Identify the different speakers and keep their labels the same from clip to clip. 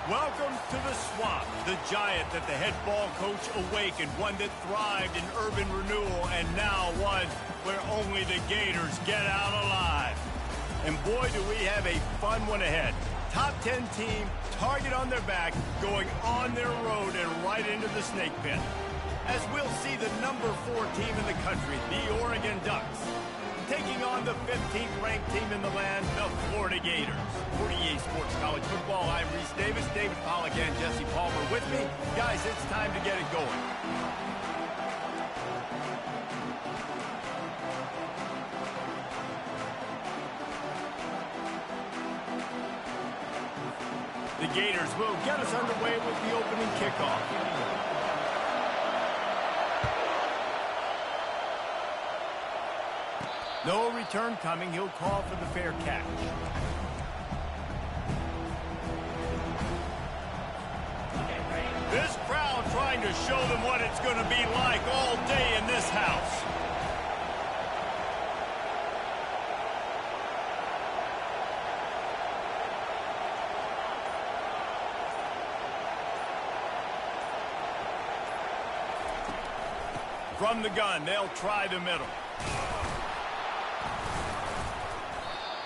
Speaker 1: Welcome to the Swamp, the giant that the head ball coach awakened, one that thrived in urban renewal, and now one where only the Gators get out alive. And boy, do we have a fun one ahead. Top 10 team, target on their back, going on their road and right into the snake pit. As we'll see the number 4 team in the country, the Oregon Ducks, taking on the 15th ranked team in the land, the Florida Gators. For EA Sports College Football, I'm Reese Davis, David Pollack, and Jesse Palmer with me. Guys, it's time to get it going. The Gators will get us underway with the opening kickoff. No return coming. He'll call for the fair catch. This crowd trying to show them what it's going to be like all day in this house. From the gun, they'll try the middle.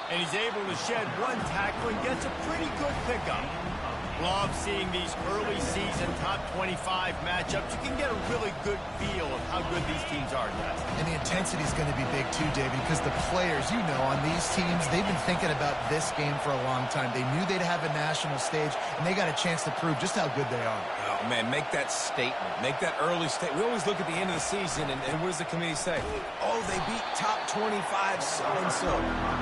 Speaker 1: And he's able to shed one tackle and gets a pretty good pickup. Love seeing these early season top 25 matchups. You can get a really good feel of how good these teams are, guys.
Speaker 2: And the intensity is going to be big too, David, because the players, you know, on these teams, they've been thinking about this game for a long time. They knew they'd have a national stage, and they got a chance to prove just how good they are.
Speaker 3: Oh, man, make that statement. Make that early statement. We always look at the end of the season, and what does the committee say? Oh, they beat top 25 so-and-so.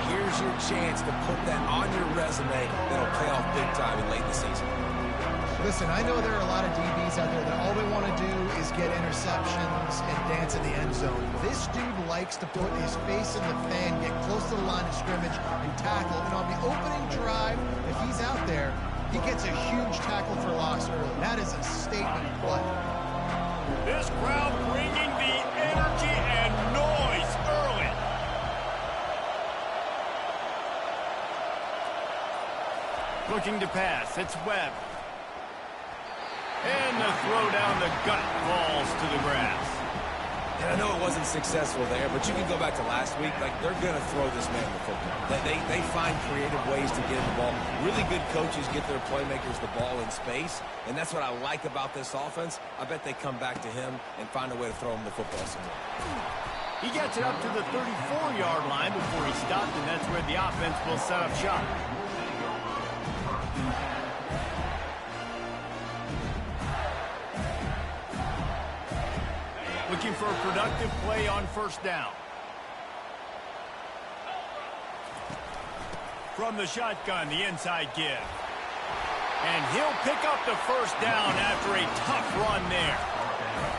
Speaker 3: Here's your chance to put that on your resume that'll pay off big time in late in the season.
Speaker 2: Listen, I know there are a lot of DBs out there that all they want to do is get interceptions and dance in the end zone. This dude likes to put his face in the fan, get close to the line of scrimmage, and tackle. And on the opening drive, if he's out there, he gets a huge tackle for loss early. That is a statement play.
Speaker 1: This crowd bringing the energy and noise early. Looking to pass, it's Webb. And the throw down the gut falls to the grass.
Speaker 3: And I know it wasn't successful there, but you can go back to last week. Like, they're going to throw this man the football. They find creative ways to get him the ball. Really good coaches get their playmakers the ball in space, and that's what I like about this offense. I bet they come back to him and find a way to throw him the football somewhere.
Speaker 1: He gets it up to the 34-yard line before he stopped, and that's where the offense will set up shop. Looking for a productive play on first down. From the shotgun, the inside give. And he'll pick up the first down after a tough run there.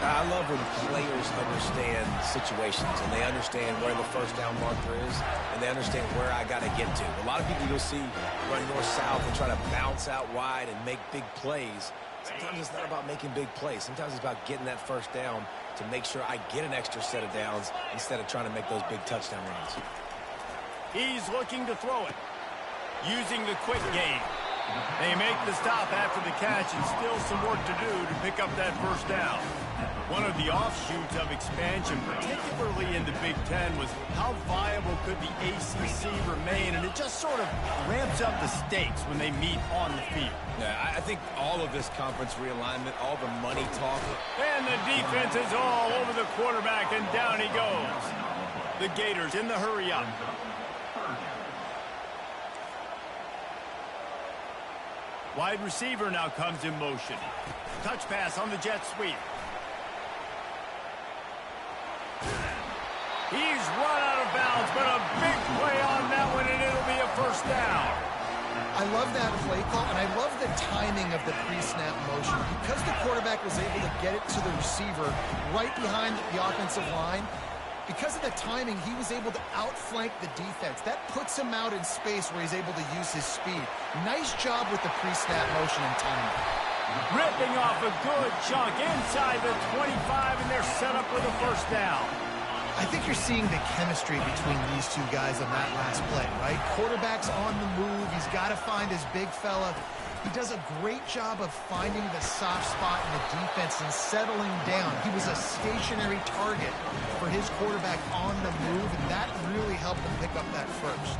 Speaker 3: I love when players understand situations and they understand where the first down marker is and they understand where I got to get to. A lot of people you'll see run north-south and try to bounce out wide and make big plays. Sometimes it's not about making big plays. Sometimes it's about getting that first down to make sure I get an extra set of downs instead of trying to make those big touchdown runs.
Speaker 1: He's looking to throw it, using the quick game. They make the stop after the catch and still some work to do to pick up that first down. One of the offshoots of expansion, particularly in the Big Ten, was how viable could the ACC remain, and it just sort of ramps up the stakes when they meet on the field.
Speaker 3: Yeah, I think all of this conference realignment, all the money talk.
Speaker 1: And the defense is all over the quarterback, and down he goes. The Gators in the hurry-up. Wide receiver now comes in motion. Touch pass on the jet sweep. He's run out of bounds, but a big play on that one, and it'll be a first down.
Speaker 2: I love that play call, and I love the timing of the pre-snap motion. Because the quarterback was able to get it to the receiver right behind the offensive line, because of the timing, he was able to outflank the defense. That puts him out in space where he's able to use his speed. Nice job with the pre-snap motion and timing.
Speaker 1: Ripping off a good chunk inside the 25, and they're set up with a first down.
Speaker 2: I think you're seeing the chemistry between these two guys on that last play, right? Quarterback's on the move. He's got to find his big fella. He does a great job of finding the soft spot in the defense and settling down. He was a stationary target for his quarterback on the move, and that really helped him pick up that first.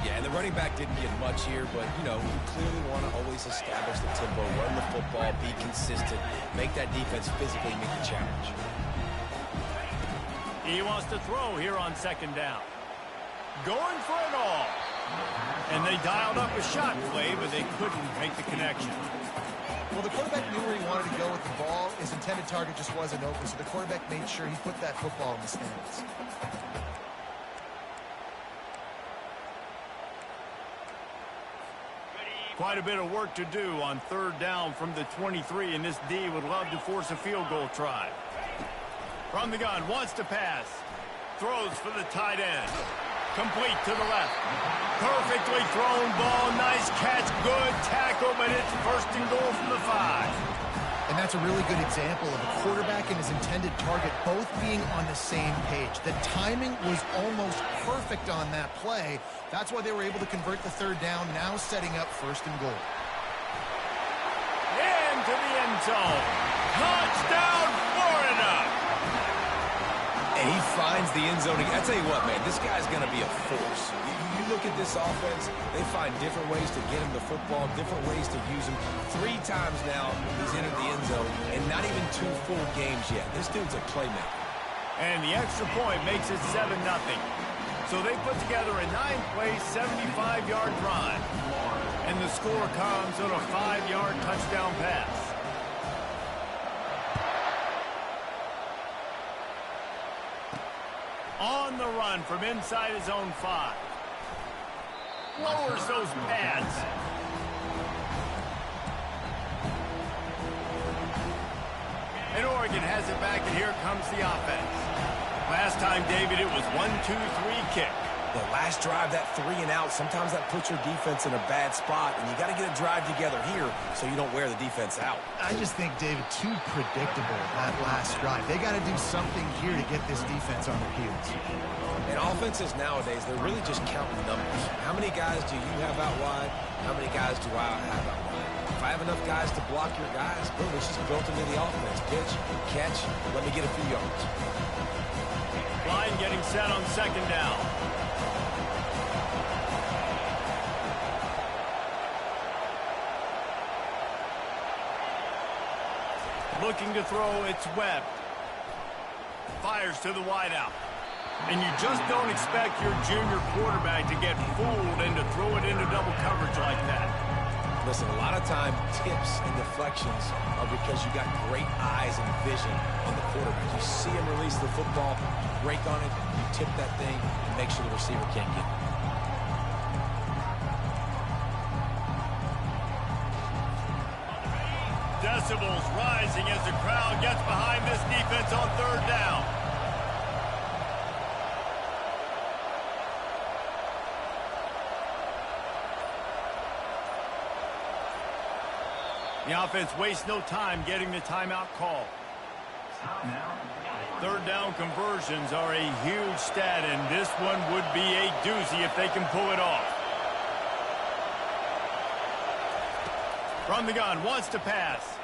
Speaker 3: Yeah, and the running back didn't get much here, but, you know, you clearly want to always establish the tempo, run the football, be consistent, make that defense physically meet the challenge.
Speaker 1: He wants to throw here on second down. Going for it all. And they dialed up a shot play, but they couldn't make the connection.
Speaker 2: Well, the quarterback knew where he wanted to go with the ball. His intended target just wasn't open, so the quarterback made sure he put that football in the stands.
Speaker 1: Quite a bit of work to do on third down from the 23, and this D would love to force a field goal try. From the gun, wants to pass. Throws for the tight end. Complete to the left. Perfectly thrown ball. Nice catch. Good tackle, but it's first and goal from the 5.
Speaker 2: And that's a really good example of a quarterback and his intended target both being on the same page. The timing was almost perfect on that play. That's why they were able to convert the third down, now setting up first and goal.
Speaker 1: Into the end zone. Touchdown, Florida!
Speaker 3: And he finds the end zone. I tell you what, man, this guy's going to be a force. You look at this offense, they find different ways to get him the football, different ways to use him. 3 times now he's entered the end zone, and not even 2 full games yet. This dude's a playmaker.
Speaker 1: And the extra point makes it 7-0. So they put together a 9-play, 75-yard drive. And the score comes on a 5-yard touchdown pass. On the run from inside his own 5. Lowers those pads. And Oregon has it back, and here comes the offense. Last time, David, it was 1-2-3 kick.
Speaker 3: The last drive, that 3 and out, sometimes that puts your defense in a bad spot, and you got to get a drive together here so you don't wear the defense out.
Speaker 2: I just think, David, too predictable that last drive. They got to do something here to get this defense on their heels.
Speaker 3: And offenses nowadays, they're really just counting numbers. How many guys do you have out wide? How many guys do I have out wide? If I have enough guys to block your guys, boom, it's just built into the offense. Pitch, catch, let me get a few yards.
Speaker 1: Line getting set on second down. Looking to throw, it's Webb. Fires to the wideout. And you just don't expect your junior quarterback to get fooled and to throw it into double coverage like that.
Speaker 3: Listen, a lot of time, tips and deflections are because you got great eyes and vision on the quarterback. You see him release the football, you break on it, you tip that thing, and make sure the receiver can't get it.
Speaker 1: Decibels rising as the crowd gets behind this defense on third down. The offense wastes no time getting the timeout call. Third down conversions are a huge stat, and this one would be a doozy if they can pull it off. From the gun, wants to pass.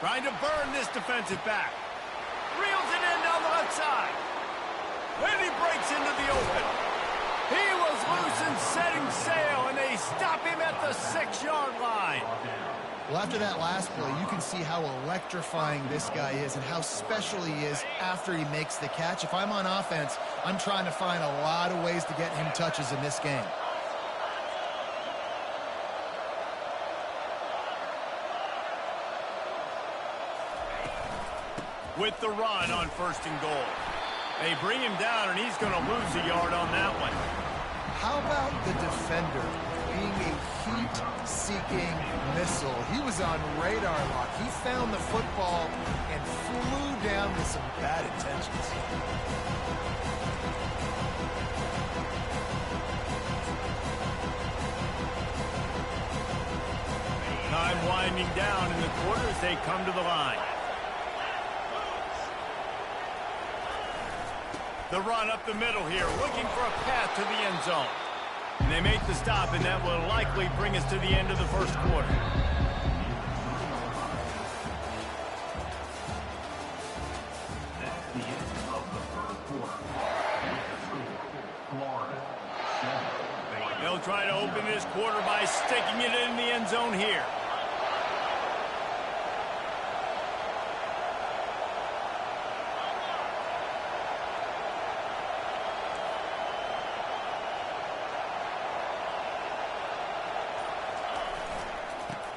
Speaker 1: Trying to burn this defensive back. Reels it in down the left side. And he breaks into the open. He was loose and setting sail, and they stop him at the 6-yard line.
Speaker 2: Well, after that last play, you can see how electrifying this guy is and how special he is after he makes the catch. If I'm on offense, I'm trying to find a lot of ways to get him touches in this game.
Speaker 1: With the run on first and goal. They bring him down, and he's going to lose a yard on that one. How about the defender being a heat-seeking missile? He was on radar lock. He found the football and flew down with some bad intentions. Time winding down in the quarters. They come to the line. The run up the middle here, looking for a path to the end zone. And they make the stop, and that will likely bring us to the end of the first quarter. They'll try to open this quarter by sticking it in the end zone here.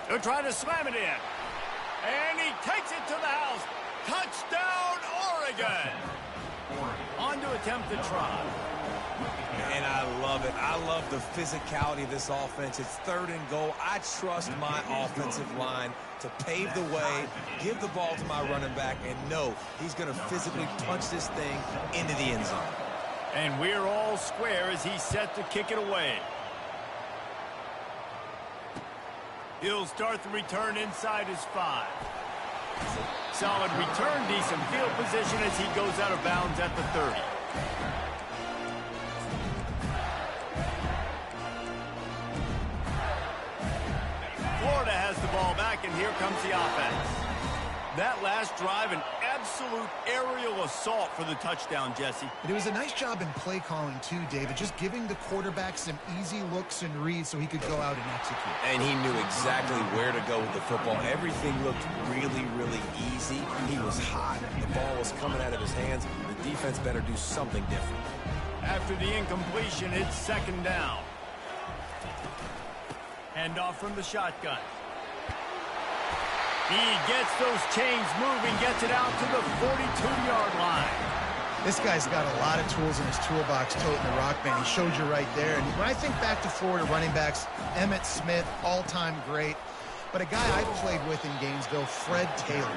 Speaker 1: They'll try to slam it in. And he takes it to the house. Touchdown, Oregon. On to attempt the try.
Speaker 3: And I love it. I love the physicality of this offense. It's 3rd and goal. I trust my offensive line to pave the way, give the ball to my running back, and know he's going to physically punch this thing into the end zone.
Speaker 1: And we're all square as he's set to kick it away. He'll start the return inside his 5. Solid return, decent field position as he goes out of bounds at the 30. Florida has the ball back, and here comes the offense. That last drive, an absolute aerial assault for the touchdown, Jesse.
Speaker 2: It was a nice job in play calling, too, David, just giving the quarterback some easy looks and reads so he could go out and execute.
Speaker 3: And he knew exactly where to go with the football. Everything looked really, really easy. He was hot. The ball was coming out of his hands. The defense better do something different.
Speaker 1: After the incompletion, it's 2nd down. Hand off from the shotgun. He gets those chains moving, gets it out to the 42-yard line.
Speaker 2: This guy's got a lot of tools in his toolbox, toting the rock, man. He showed you right there. And when I think back to Florida running backs, Emmitt Smith, all-time great. But a guy I played with in Gainesville, Fred Taylor.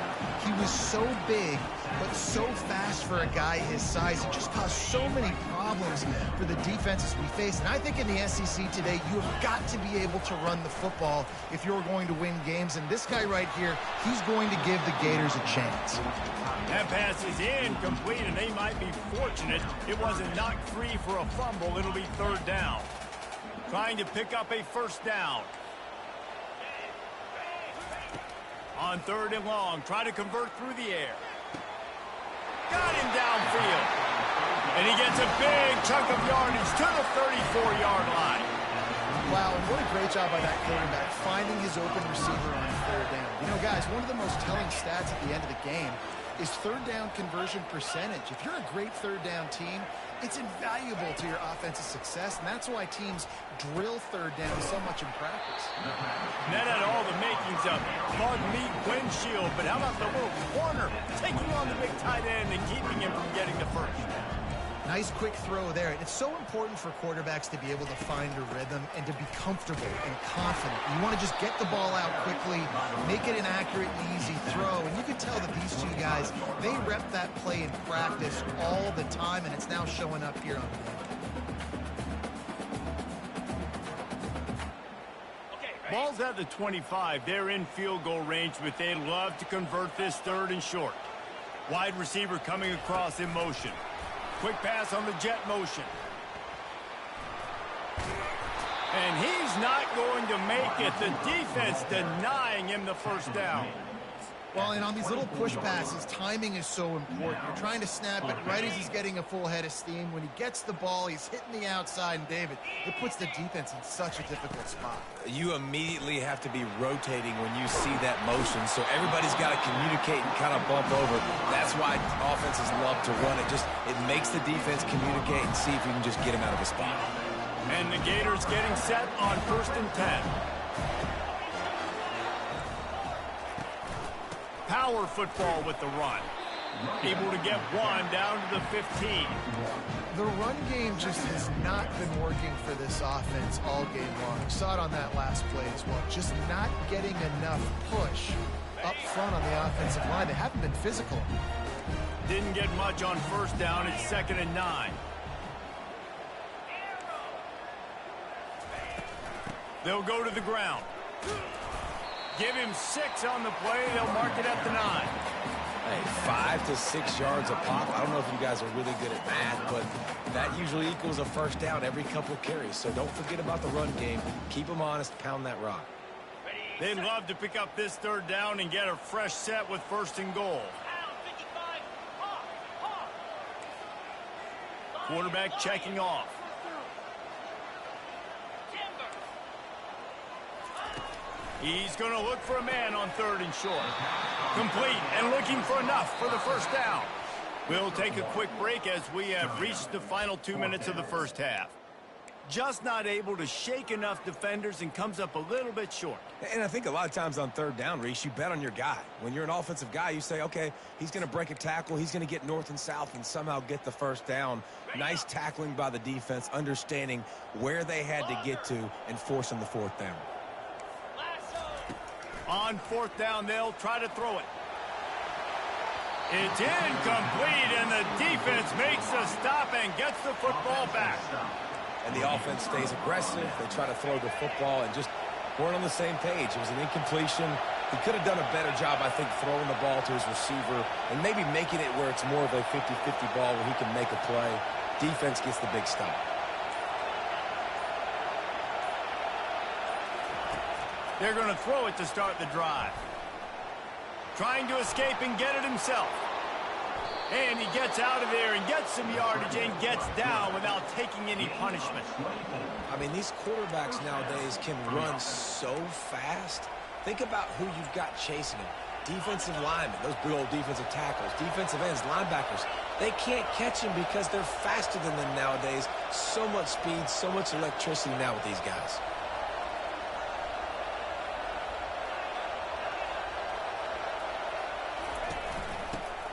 Speaker 2: He was so big, but so fast for a guy his size. It just caused so many problems for the defenses we face. And I think in the SEC today, you have got to be able to run the football if you're going to win games. And this guy right here, he's going to give the Gators a chance.
Speaker 1: That pass is incomplete, and they might be fortunate it wasn't knocked free for a fumble. It'll be 3rd down. Trying to pick up a 1st down. On 3rd and long, try to convert through the air. Got him downfield. And he gets a big chunk of yardage to the 34-yard line.
Speaker 2: Wow, and what a great job by that quarterback, finding his open receiver on 3rd down. You know, guys, one of the most telling stats at the end of the game is 3rd down conversion percentage. If you're a great 3rd down team, it's invaluable to your offensive success, and that's why teams drill 3rd down so much in practice.
Speaker 1: That had all the makings of mud meat windshield, but how about the little corner taking on the big tight end and keeping him from getting the 1st?
Speaker 2: Nice quick throw there. It's so important for quarterbacks to be able to find a rhythm and to be comfortable and confident. You want to just get the ball out quickly, make it an accurate and easy throw. And you can tell that these two guys, they rep that play in practice all the time, and it's now showing up here on the game.
Speaker 1: Ball's at the 25. They're in field goal range, but they'd love to convert this 3rd and short. Wide receiver coming across in motion. Quick pass on the jet motion. And he's not going to make it. The defense denying him the 1st down.
Speaker 2: Well, and on these little push passes, timing is so important. You're trying to snap it right as he's getting a full head of steam. When he gets the ball, he's hitting the outside, and David, it puts the defense in such a difficult spot.
Speaker 3: You immediately have to be rotating when you see that motion, so everybody's got to communicate and kind of bump over. That's why offenses love to run it. It makes the defense communicate and see if you can just get him out of a spot.
Speaker 1: And the Gators getting set on 1st and 10. Power football with the run. Able to get one down to the 15.
Speaker 2: The run game just has not been working for this offense all game long. You saw it on that last play as well. Just not getting enough push up front on the offensive line. They haven't been physical.
Speaker 1: Didn't get much on 1st down. It's 2nd and 9. They'll go to the ground. Give him 6 on the play. They'll mark it at the 9.
Speaker 3: Hey, 5 to 6 yards a pop. I don't know if you guys are really good at math, but that usually equals a first down every couple carries. So don't forget about the run game. Keep them honest. Pound that rock.
Speaker 1: They'd love to pick up this third down and get a fresh set with 1st and goal. Quarterback checking off. He's going to look for a man on 3rd and short. Complete and looking for enough for the first down. We'll take a quick break as we have reached the final 2 minutes of the first half. Just not able to shake enough defenders and comes up a little bit short.
Speaker 3: And I think a lot of times on 3rd down, Reese, you bet on your guy. When you're an offensive guy, you say, okay, he's going to break a tackle, he's going to get north and south and somehow get the first down. Nice tackling by the defense, understanding where they had to get to and forcing the 4th down.
Speaker 1: On 4th down, they'll try to throw it. It's incomplete, and the defense makes a stop and gets the football back.
Speaker 3: And the offense stays aggressive. They try to throw the football and just weren't on the same page. It was an incompletion. He could have done a better job, I think, throwing the ball to his receiver and maybe making it where it's more of a 50-50 ball where he can make a play. Defense gets the big stop.
Speaker 1: They're going to throw it to start the drive. Trying to escape and get it himself. And he gets out of there and gets some yardage and gets down without taking any punishment.
Speaker 3: I mean, these quarterbacks nowadays can run so fast. Think about who you've got chasing them. Defensive linemen, those big old defensive tackles, defensive ends, linebackers. They can't catch them because they're faster than them nowadays. So much speed, so much electricity now with these guys.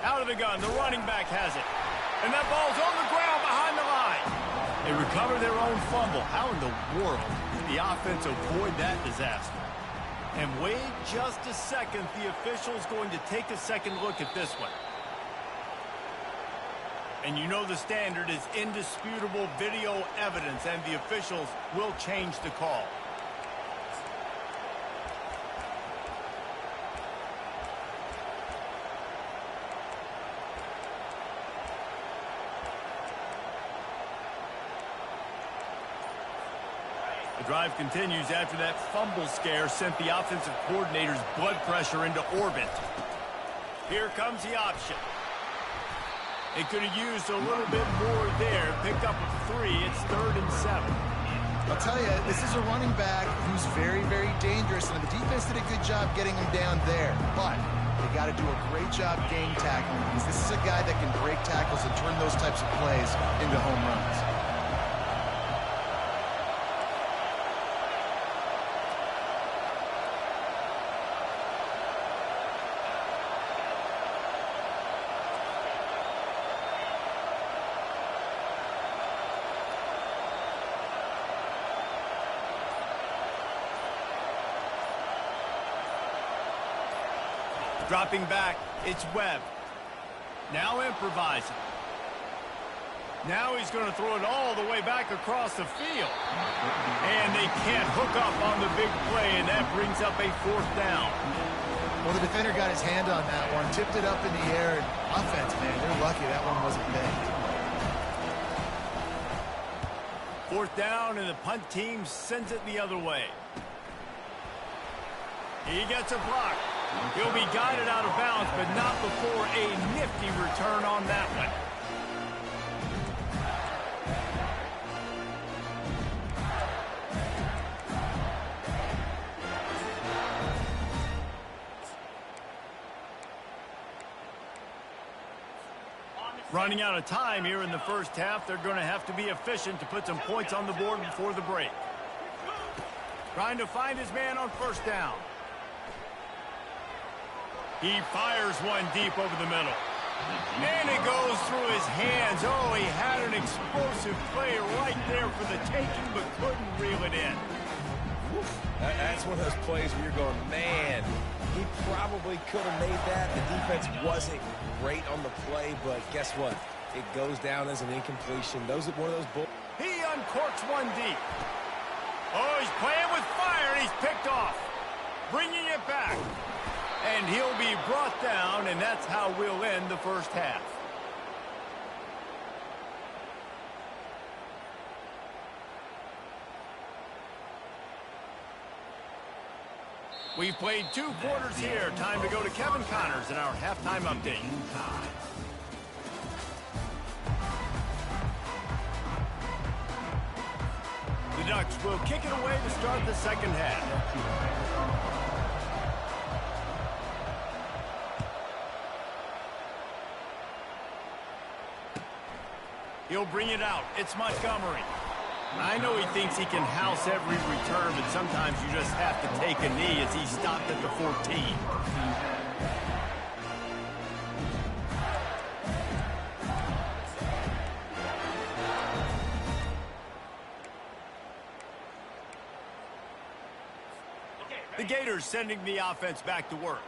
Speaker 1: Out of the gun, the running back has it. And that ball's on the ground behind the line. They recover their own fumble. How in the world did the offense avoid that disaster? And wait just a second, the official's going to take a second look at this one. And you know the standard is indisputable video evidence, and the officials will change the call. The drive continues after that fumble scare sent the offensive coordinator's blood pressure into orbit. Here comes the option. They could have used a little bit more there. Picked up a 3. It's 3rd and 7.
Speaker 2: I'll tell you, this is a running back who's very, very dangerous, and the defense did a good job getting him down there. But they got to do a great job game tackling, because this is a guy that can break tackles and turn those types of plays into home runs.
Speaker 1: Dropping back, it's Webb. Now improvising. Now he's going to throw it all the way back across the field. And they can't hook up on the big play, and that brings up a 4th down.
Speaker 2: Well, the defender got his hand on that one, tipped it up in the air, and offense, man, they're lucky that one wasn't picked.
Speaker 1: 4th down, and the punt team sends it the other way. He gets a block. He'll be guided out of bounds, but not before a nifty return on that one. Running out of time here in the first half. They're going to have to be efficient to put some points on the board before the break. Trying to find his man on 1st down. He fires one deep over the middle. And it goes through his hands. Oh, he had an explosive play right there for the taking, but couldn't reel it in.
Speaker 3: That's one of those plays where you're going, man, he probably could have made that. The defense wasn't great on the play, but guess what? It goes down as an incompletion. Those are one of those bulls.
Speaker 1: He uncorks one deep. Oh, he's playing with fire, and he's picked off. Bringing it back. And he'll be brought down, and that's how we'll end the first half. We've played 2 quarters here. Time to go to Kevin Connors in our halftime update. The Ducks will kick it away to start the second half. He'll bring it out. It's Montgomery. I know he thinks he can house every return, but sometimes you just have to take a knee as he stopped at the 14. The Gators sending the offense back to work.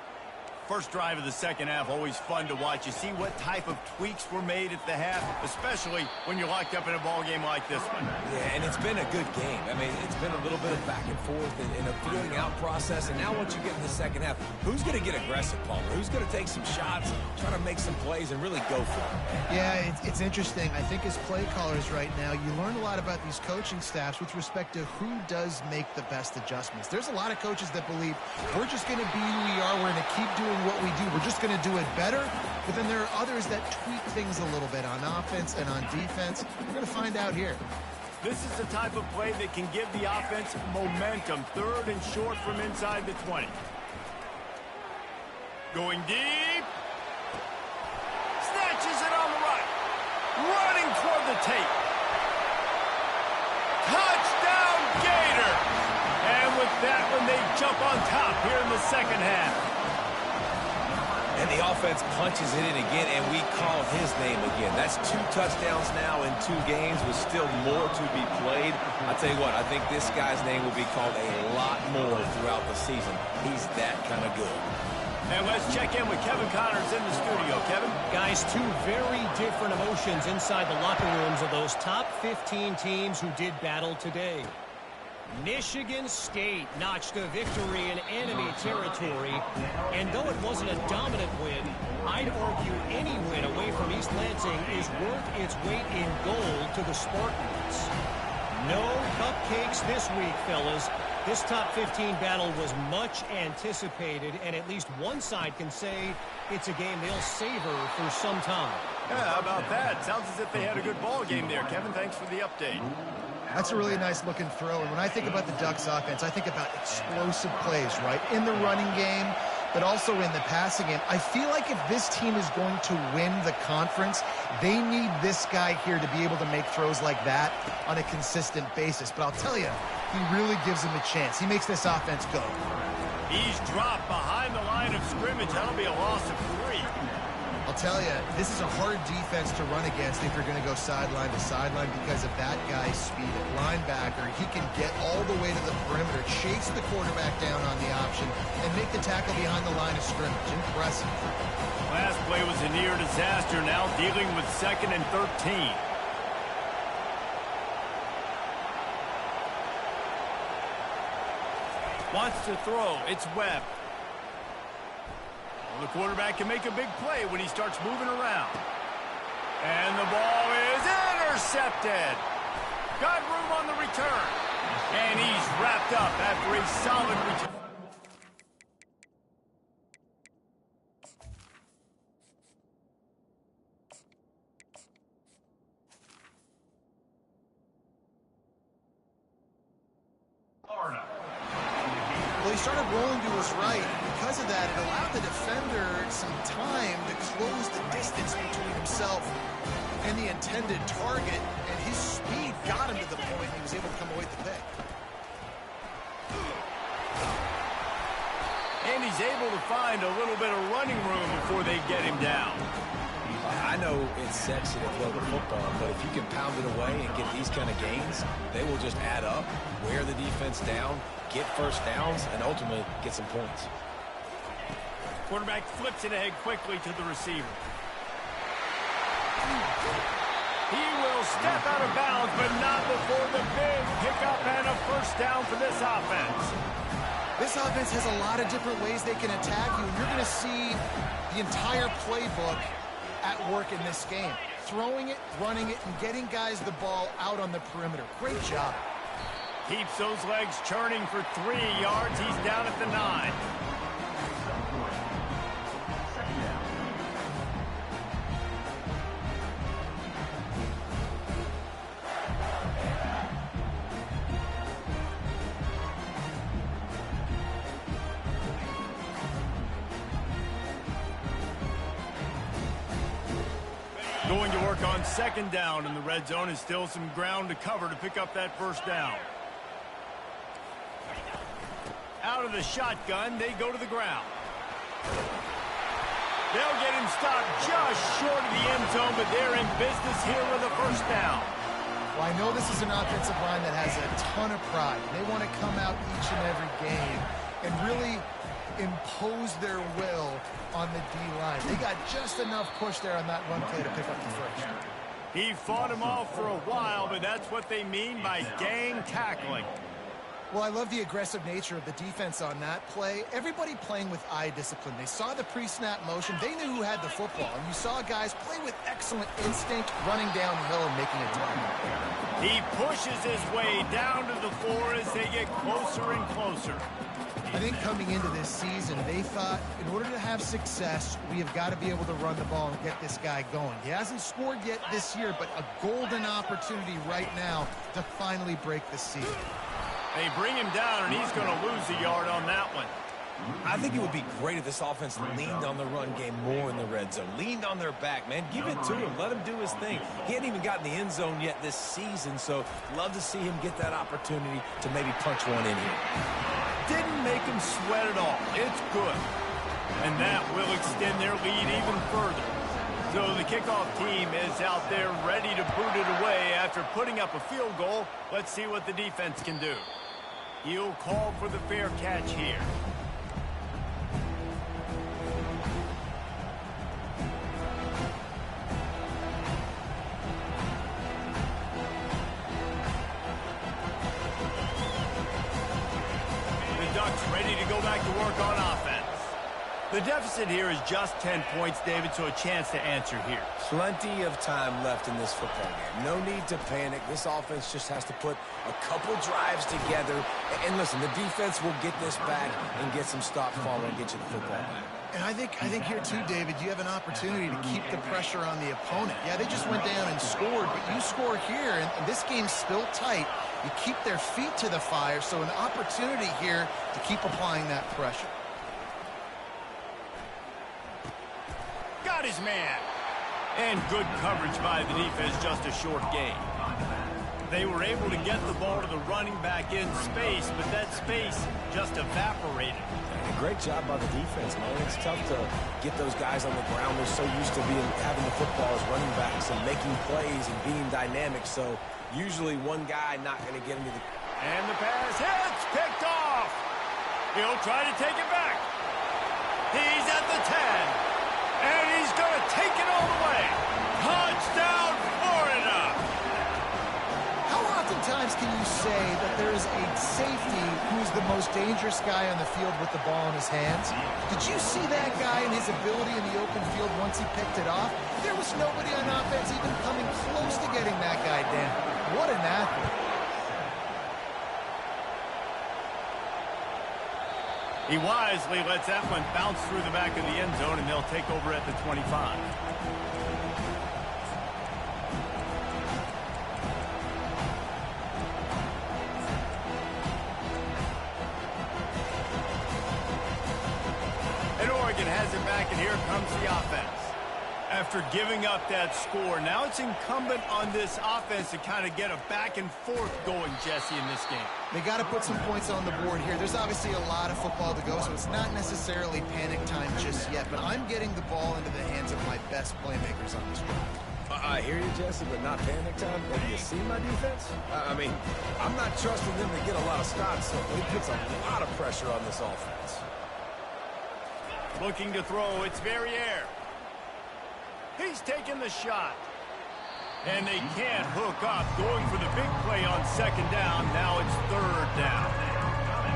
Speaker 1: First drive of the second half, always fun to watch. You see what type of tweaks were made at the half, especially when you're locked up in a ball game like this one.
Speaker 3: Yeah, and it's been a good game. I mean, it's been a little bit of back and forth and a feeling out process. And now once you get in the second half, who's going to get aggressive, Palmer? Who's going to take some shots, try to make some plays, and really go for it?
Speaker 2: Yeah, it's interesting. I think as play callers right now, you learn a lot about these coaching staffs with respect to who does make the best adjustments. There's a lot of coaches that believe we're just going to be who we are. We're going to keep doing what we do. We're just going to do it better. But then there are others that tweak things a little bit on offense and on defense. We're going to find out here.
Speaker 1: This is the type of play that can give the offense momentum. Third and short from inside the 20. Going deep. Snatches it on the right. Running toward the tape. Touchdown, Gator! And with that one, they jump on top here in the second half.
Speaker 3: And the offense punches it in again, and we call his name again. That's 2 touchdowns now in 2 games with still more to be played. I tell you what, I think this guy's name will be called a lot more throughout the season. He's that kind of good.
Speaker 1: And let's check in with Kevin Connors in the studio. Kevin?
Speaker 4: Guys, 2 very different emotions inside the locker rooms of those top 15 teams who did battle today. Michigan State notched a victory in enemy territory, and though it wasn't a dominant win, I'd argue any win away from East Lansing is worth its weight in gold to the Spartans. No cupcakes this week, fellas. This top 15 battle was much anticipated, and at least one side can say it's a game they'll savor for some time.
Speaker 1: Yeah, how about that? Sounds as if they had a good ball game there. Kevin, thanks for the update.
Speaker 2: That's a really nice looking throw. And when I think about the Ducks offense, I think about explosive plays, right? In the running game, but also in the passing game. I feel like if this team is going to win the conference, they need this guy here to be able to make throws like that on a consistent basis. But I'll tell you, he really gives them a chance. He makes this offense go.
Speaker 1: He's dropped behind the line of scrimmage. That'll be a loss of 3.
Speaker 2: I'll tell you, this is a hard defense to run against if you're going to go sideline to sideline because of that guy's speed at linebacker. He can get all the way to the perimeter, chase the quarterback down on the option, and make the tackle behind the line of scrimmage. Impressive.
Speaker 1: Last play was a near disaster, now dealing with 2nd and 13. Wants to throw. It's Webb. Well, the quarterback can make a big play when he starts moving around. And the ball is intercepted. Got room on the return. And he's wrapped up after a solid return.
Speaker 2: Well, he started rolling to his right. Because of that, it allowed the defender some time to close the distance between himself and the intended target, and his speed got him to the point he was able to come away with the pick.
Speaker 1: And he's able to find a little bit of running room before they get him down.
Speaker 3: I know it's sexy to throw the football, but if you can pound it away and get these kind of gains, they will just add up, wear the defense down, get first downs, and ultimately get some points.
Speaker 1: Quarterback flips it ahead quickly to the receiver. He will step out of bounds, but not before the big pickup and a first down for this offense.
Speaker 2: This offense has a lot of different ways they can attack you, and you're going to see the entire playbook at work in this game. Throwing it, running it, and getting guys the ball out on the perimeter. Great job.
Speaker 1: Keeps those legs churning for 3 yards. He's down at the 9. Going to work on second down in the red zone, and still some ground to cover to pick up that first down. Out of the shotgun, they go to the ground. They'll get him stopped just short of the end zone, but they're in business here with a first down.
Speaker 2: Well, I know this is an offensive line that has a ton of pride. They want to come out each and every game and really impose their will on the D-line. They got just enough push there on that run play to pick up the first.
Speaker 1: He fought him off for a while, but that's what they mean by gang tackling.
Speaker 2: Well, I love the aggressive nature of the defense on that play. Everybody playing with eye discipline. They saw the pre-snap motion. They knew who had the football. And you saw guys play with excellent instinct, running downhill and making a tackle.
Speaker 1: He pushes his way down to the floor as they get closer and closer.
Speaker 2: I think coming into this season, they thought in order to have success, we have got to be able to run the ball and get this guy going. He hasn't scored yet this year, but a golden opportunity right now to finally break the seal.
Speaker 1: They bring him down, and he's going to lose a yard on that one.
Speaker 3: I think it would be great if this offense leaned on the run game more in the red zone. Leaned on their back, man. Give it to him. Let him do his thing. He hadn't even gotten the end zone yet this season, so love to see him get that opportunity to maybe punch one in here.
Speaker 1: Didn't make him sweat at all. It's good. And that will extend their lead even further. So the kickoff team is out there ready to boot it away after putting up a field goal. Let's see what the defense can do. He'll call for the fair catch here. The Ducks ready to go back to work on offense. The deficit here is just 10 points, David, so a chance to answer here.
Speaker 3: Plenty of time left in this football game. No need to panic. This offense just has to put a couple drives together. And listen, the defense will get this back and get some stop follow and get you the football back.
Speaker 2: And I think here too, David, you have an opportunity to keep the pressure on the opponent. Yeah, they just went down and scored, but you score here, and this game's still tight. You keep their feet to the fire, so an opportunity here to keep applying that pressure.
Speaker 1: Got his man. And good coverage by the defense, just a short gain. They were able to get the ball to the running back in space, but that space just evaporated.
Speaker 3: Great job by the defense, man. It's tough to get those guys on the ground. They're so used to having the football as running backs and making plays and being dynamic. So usually one guy not going to get into the...
Speaker 1: And the pass hits, picked off. He'll try to take it back. He's at the 10. And he's going to take it all the way. Touchdown, Florida.
Speaker 2: How oftentimes can you say that there is a safety who's the most dangerous guy on the field with the ball in his hands? Did you see that guy and his ability in the open field once he picked it off? There was nobody on offense even coming close to getting that guy down. What an athlete.
Speaker 1: He wisely lets that one bounce through the back of the end zone, and they'll take over at the 25. And Oregon has it back, and here comes the offense. After giving up that score, now it's incumbent on this offense to kind of get a back and forth going, Jesse, in this game.
Speaker 2: They got to put some points on the board here. There's obviously a lot of football to go, so it's not necessarily panic time just yet, but I'm getting the ball into the hands of my best playmakers on this drive.
Speaker 3: I hear you, Jesse, but not panic time. And you see my defense? I mean, I'm not trusting them to get a lot of stops, so it puts a lot of pressure on this offense.
Speaker 1: Looking to throw, it's Verrier. He's taking the shot. And they can't hook up. Going for the big play on second down. Now it's third down.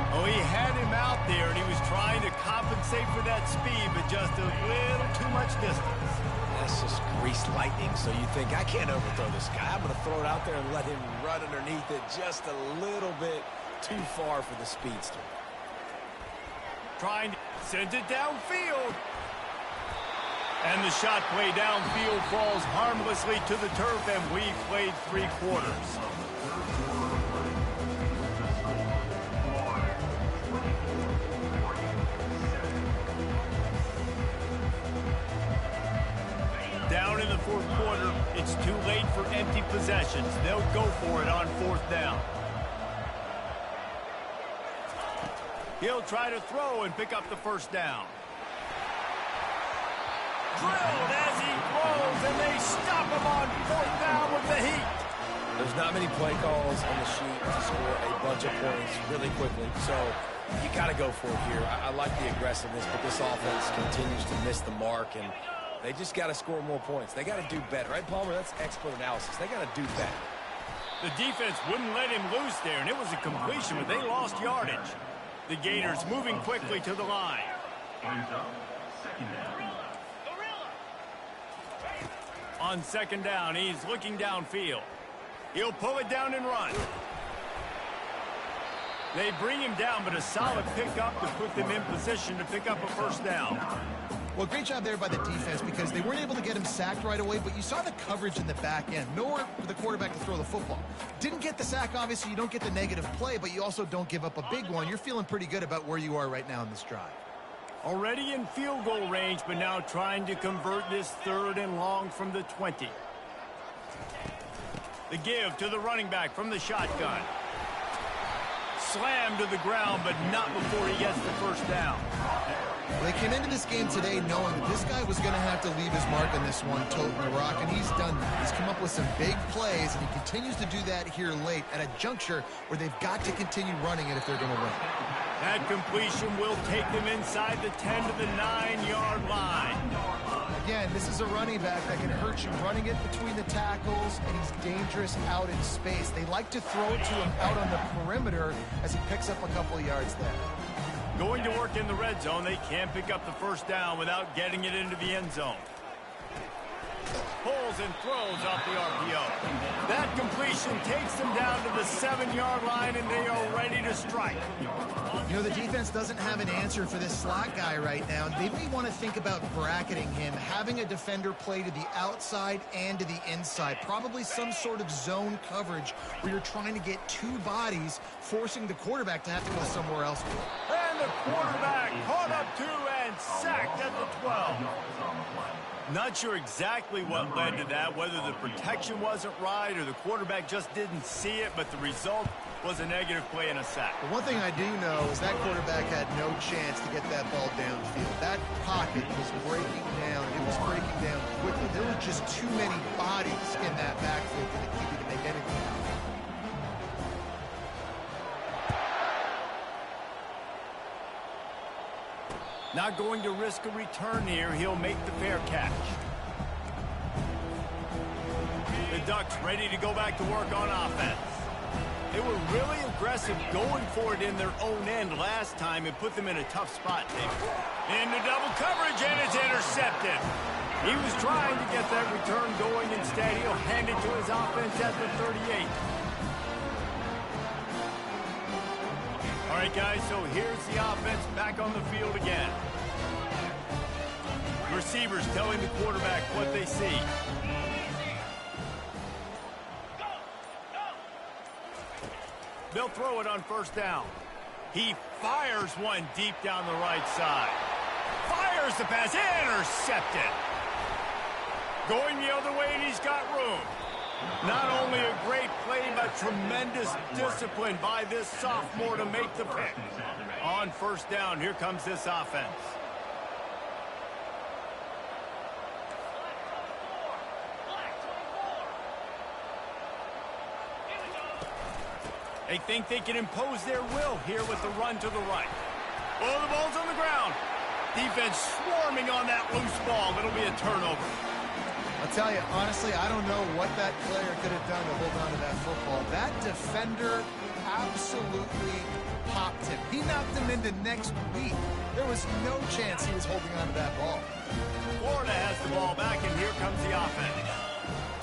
Speaker 1: A Oh, he had him out there, and he was trying to compensate for that speed, but just a little too much distance.
Speaker 3: That's just greased lightning, so you think, I can't overthrow this guy. I'm going to throw it out there and let him run underneath it just a little bit too far for the speedster.
Speaker 1: Trying to send it downfield. And the shot play downfield falls harmlessly to the turf, and we played 3 quarters. Down in the 4th quarter, it's too late for empty possessions. They'll go for it on 4th down. He'll try to throw and pick up the 1st down. Drilled as he throws, and they stop him on 4th down with the heat.
Speaker 3: There's not many play calls on the sheet to score a bunch of points really quickly, so you got to go for it here. I like the aggressiveness, but this offense continues to miss the mark, and they just got to score more points. They got to do better, right, Palmer? That's expert analysis. They got to do better.
Speaker 1: The defense wouldn't let him loose there, and it was a completion, but they lost yardage. The Gators moving quickly to the line. On 2nd down, he's looking downfield. He'll pull it down and run. They bring him down, but a solid pickup to put them in position to pick up a 1st down.
Speaker 2: Well, great job there by the defense because they weren't able to get him sacked right away, but you saw the coverage in the back end. Nowhere for the quarterback to throw the football. Didn't get the sack, obviously. You don't get the negative play, but you also don't give up a big one. You're feeling pretty good about where you are right now in this drive.
Speaker 1: Already in field goal range, but now trying to convert this 3rd and long from the 20. The give to the running back from the shotgun. Slammed to the ground, but not before he gets the 1st down.
Speaker 2: Well, they came into this game today knowing that this guy was going to have to leave his mark on this one, toting the rock, and he's done that. He's come up with some big plays, and he continues to do that here late at a juncture where they've got to continue running it if they're going to win.
Speaker 1: That completion will take them inside the 10 to the 9-yard line.
Speaker 2: Again, this is a running back that can hurt you running it between the tackles, and he's dangerous out in space. They like to throw it to him out on the perimeter as he picks up a couple of yards there.
Speaker 1: Going to work in the red zone, they can't pick up the 1st down without getting it into the end zone. Pulls and throws off the RPO. That completion takes them down to the 7-yard line, and they are ready to strike.
Speaker 2: You know, the defense doesn't have an answer for this slot guy right now. They may want to think about bracketing him, having a defender play to the outside and to the inside. Probably some sort of zone coverage where you're trying to get 2 bodies, forcing the quarterback to have to go somewhere else.
Speaker 1: And the quarterback caught up 2 and sacked at the 12. Not sure exactly what led to that, whether the protection wasn't right or the quarterback just didn't see it, but the result was a negative play and a sack.
Speaker 2: The one thing I do know is that quarterback had no chance to get that ball downfield. That pocket was breaking down. It was breaking down quickly. There were just too many bodies in that backfield for the QB to make anything out.
Speaker 1: Not going to risk a return here. He'll make the fair catch. The Ducks ready to go back to work on offense. They were really aggressive going for it in their own end last time and put them in a tough spot. Into double coverage, and it's intercepted. He was trying to get that return going. Instead, he'll hand it to his offense at the 38. All right, guys, so here's the offense back on the field again. Receivers telling the quarterback what they see. They'll throw it on 1st down. He fires one deep down the right side. Fires the pass, intercepted. Going the other way, and he's got room. Not only a great play, but tremendous discipline by this sophomore to make the pick. On 1st down, here comes this offense. They think they can impose their will here with the run to the right. Oh, the ball's on the ground. Defense swarming on that loose ball. It'll be a turnover.
Speaker 2: I'll tell you, honestly, I don't know what that player could have done to hold on to that football. That defender absolutely popped him. He knocked him into next week. There was no chance he was holding on to that ball.
Speaker 1: Florida has the ball back, and here comes the offense.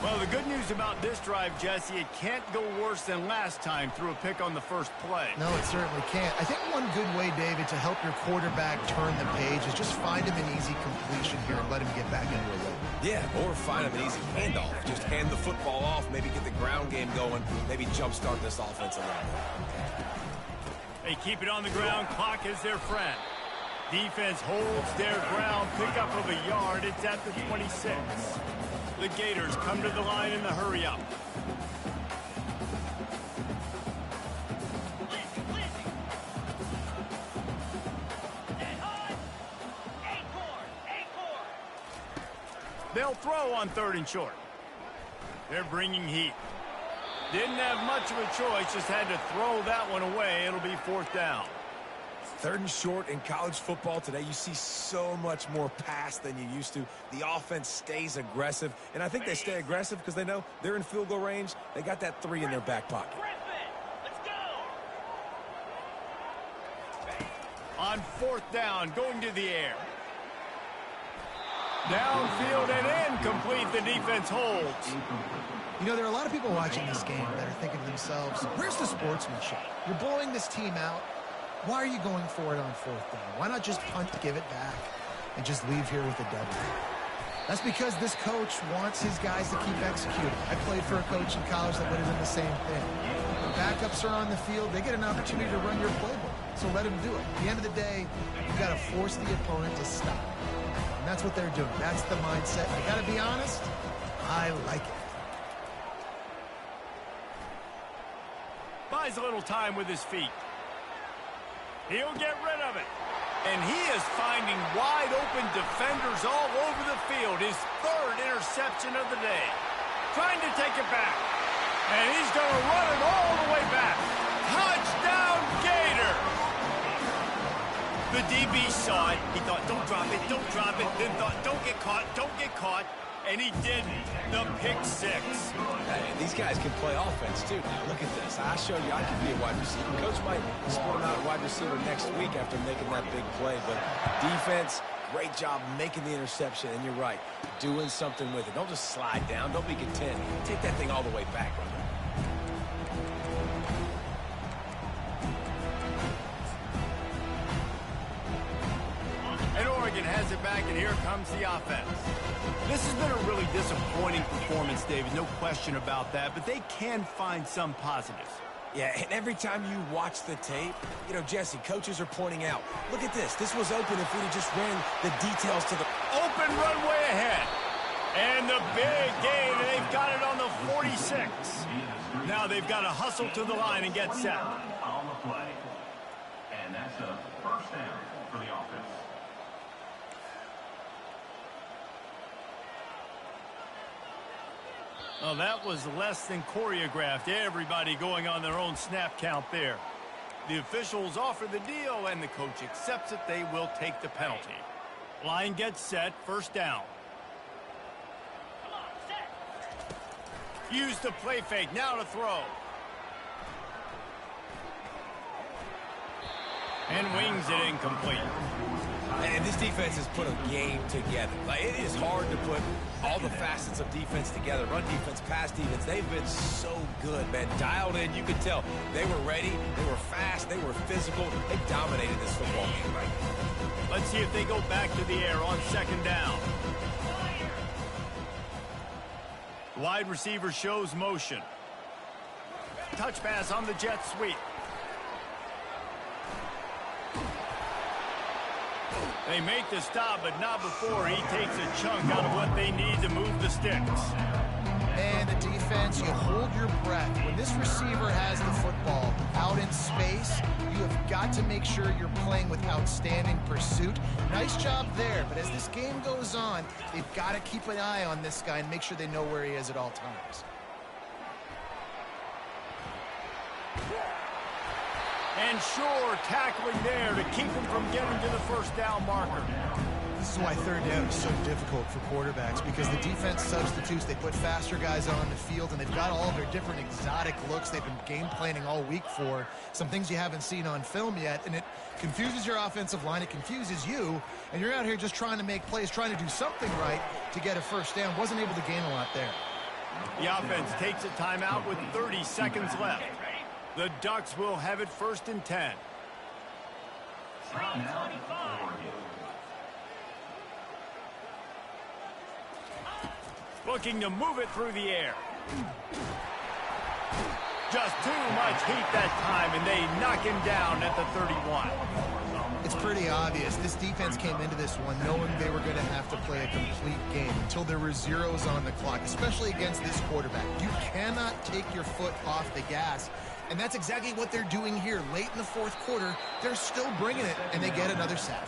Speaker 1: Well, the good news about this drive, Jesse, it can't go worse than last time through a pick on the first play.
Speaker 2: No, it certainly can't. I think one good way, David, to help your quarterback turn the page is just find him an easy completion here and let him get back into a rhythm.
Speaker 3: Yeah, or find him an easy handoff. Just hand the football off, maybe get the ground game going, maybe jumpstart this offense a little bit.
Speaker 1: They keep it on the ground. Clock is their friend. Defense holds their ground. Pickup of a yard. It's at the 26. The Gators come to the line in the hurry-up. They'll throw on 3rd and short. They're bringing heat. Didn't have much of a choice, just had to throw that one away. It'll be 4th down.
Speaker 3: 3rd and short in college football today, you see so much more pass than you used to. The offense stays aggressive, and I think they stay aggressive because they know they're in field goal range. They got that 3 in their back pocket.
Speaker 1: Let's go. On 4th down, going to the air. Downfield and incomplete. The defense holds.
Speaker 2: You know, there are a lot of people watching this game that are thinking to themselves, where's the sportsmanship? You're blowing this team out. Why are you going for it on 4th down? Why not just punt, give it back, and just leave here with a W? That's because this coach wants his guys to keep executing. I played for a coach in college that would have done the same thing. When backups are on the field, they get an opportunity to run your playbook, so let them do it. At the end of the day, you got to force the opponent to stop. And that's what they're doing. That's the mindset. I got to be honest, I like it.
Speaker 1: Buys a little time with his feet. He'll get rid of it. And he is finding wide open defenders all over the field. His 3rd interception of the day. Trying to take it back. And he's going to run it all the way back. Touchdown, Gator! The DB saw it. He thought, don't drop it, don't drop it. Then thought, don't get caught, don't get caught. And he didn't. The pick 6.
Speaker 3: Hey, these guys can play offense, too. Now, look at this. I showed you I can be a wide receiver. Coach might split him out a wide receiver next week after making that big play. But defense, great job making the interception. And you're right, doing something with it. Don't just slide down. Don't be content. Take that thing all the way back.
Speaker 1: And Oregon has it back, and here comes the offense. This has been a really disappointing performance, David, no question about that, but they can find some positives.
Speaker 3: Yeah, and every time you watch the tape, you know, Jesse, coaches are pointing out, look at this. This was open if we'd have just ran the details to the
Speaker 1: open runway ahead. And the big gain, and they've got it on the 46. Now they've got to hustle to the line and get set.
Speaker 5: On the play. And that's a 1st down for the offense.
Speaker 1: Oh, that was less than choreographed. Everybody going on their own snap count there. The officials offer the deal, and the coach accepts it. They will take the penalty. Line gets set. 1st down. Come on, set. Use the play fake. Now to throw. And wings it incomplete.
Speaker 3: And this defense has put a game together. Like, it is hard to put all the facets of defense together. Run defense, pass defense. They've been so good, man. Dialed in. You could tell they were ready. They were fast. They were physical. They dominated this football game right now.
Speaker 1: Let's see if they go back to the air on 2nd down. Wide receiver shows motion. Touch pass on the jet sweep. They make the stop, but not before he takes a chunk out of what they need to move the sticks.
Speaker 2: And the defense, you hold your breath. When this receiver has the football out in space, you have got to make sure you're playing with outstanding pursuit. Nice job there, but as this game goes on, they've got to keep an eye on this guy and make sure they know where he is at all times.
Speaker 1: And sure, tackling there to keep him from getting to the 1st down marker.
Speaker 2: This is why third down is so difficult for quarterbacks, because the defense substitutes. They put faster guys on the field, and they've got all of their different exotic looks they've been game planning all week for, some things you haven't seen on film yet, and it confuses your offensive line. It confuses you, and you're out here just trying to make plays, trying to do something right to get a first down. Wasn't able to gain a lot there.
Speaker 1: The offense takes a timeout with 30 seconds left. The Ducks will have it 1st and 10. Looking to move it through the air. Just too much heat that time, and they knock him down at the 31.
Speaker 2: It's pretty obvious. This defense came into this one knowing they were going to have to play a complete game until there were zeros on the clock, especially against this quarterback. You cannot take your foot off the gas, and that's exactly what they're doing here. Late in the fourth quarter, they're still bringing it, and they get another sack.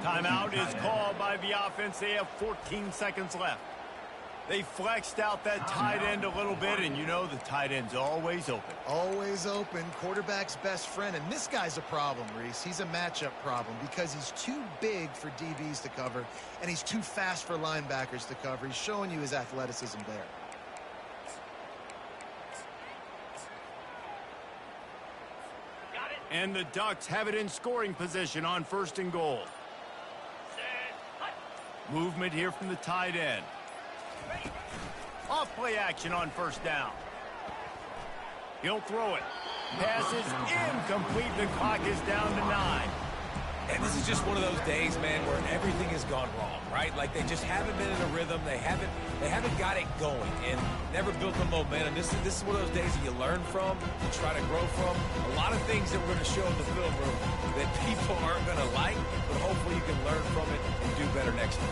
Speaker 1: Timeout is called by the offense. They have 14 seconds left. They flexed out that tight end a little bit, and you know the tight end's always open.
Speaker 2: Always open, quarterback's best friend. And this guy's a problem, Reese. He's a matchup problem because he's too big for DBs to cover, and he's too fast for linebackers to cover. He's showing you his athleticism there.
Speaker 1: And the Ducks have it in scoring position on 1st and goal. Movement here from the tight end. Off play action on 1st down. He'll throw it. Pass is incomplete. The clock is down to 9.
Speaker 3: And this is just one of those days, man, where everything has gone wrong, right? Like they just haven't been in a rhythm. They haven't got it going and never built the momentum. This is one of those days that you learn from, you try to grow from. A lot of things that we're going to show in the film room that people aren't going to like, but hopefully you can learn from it and do better next time.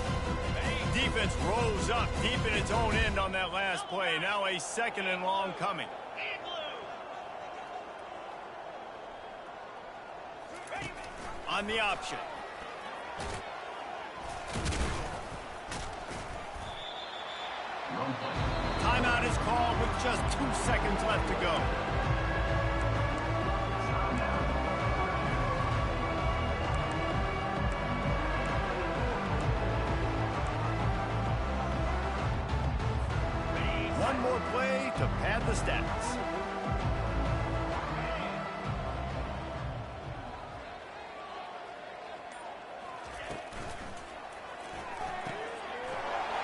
Speaker 1: Defense rose up deep in its own end on that last play. Now a 2nd and long coming. On the option. Timeout is called with just 2 seconds left to go. One more play to pad the stats.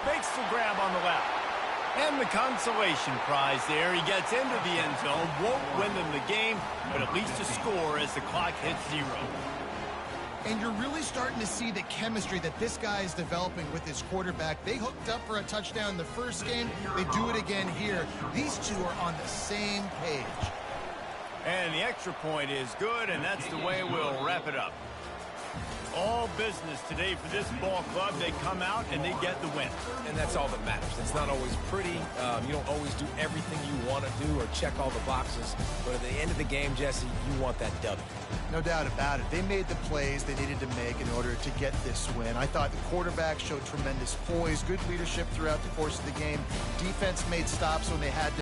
Speaker 1: Makes the grab on the left. And the consolation prize there. He gets into the end zone. Won't win them the game, but at least a score as the clock hits 0.
Speaker 2: And you're really starting to see the chemistry that this guy is developing with his quarterback. They hooked up for a touchdown in the first game. They do it again here. These two are on the same page.
Speaker 1: And the extra point is good, and that's the way we'll wrap it up. All business today for this ball club. They come out and they get the win.
Speaker 3: And that's all that matters. It's not always pretty. You don't always do everything you want to do or check all the boxes. But at the end of the game, Jesse, you want that W.
Speaker 2: No doubt about it. They made the plays they needed to make in order to get this win. I thought the quarterback showed tremendous poise, good leadership throughout the course of the game. Defense made stops when they had to.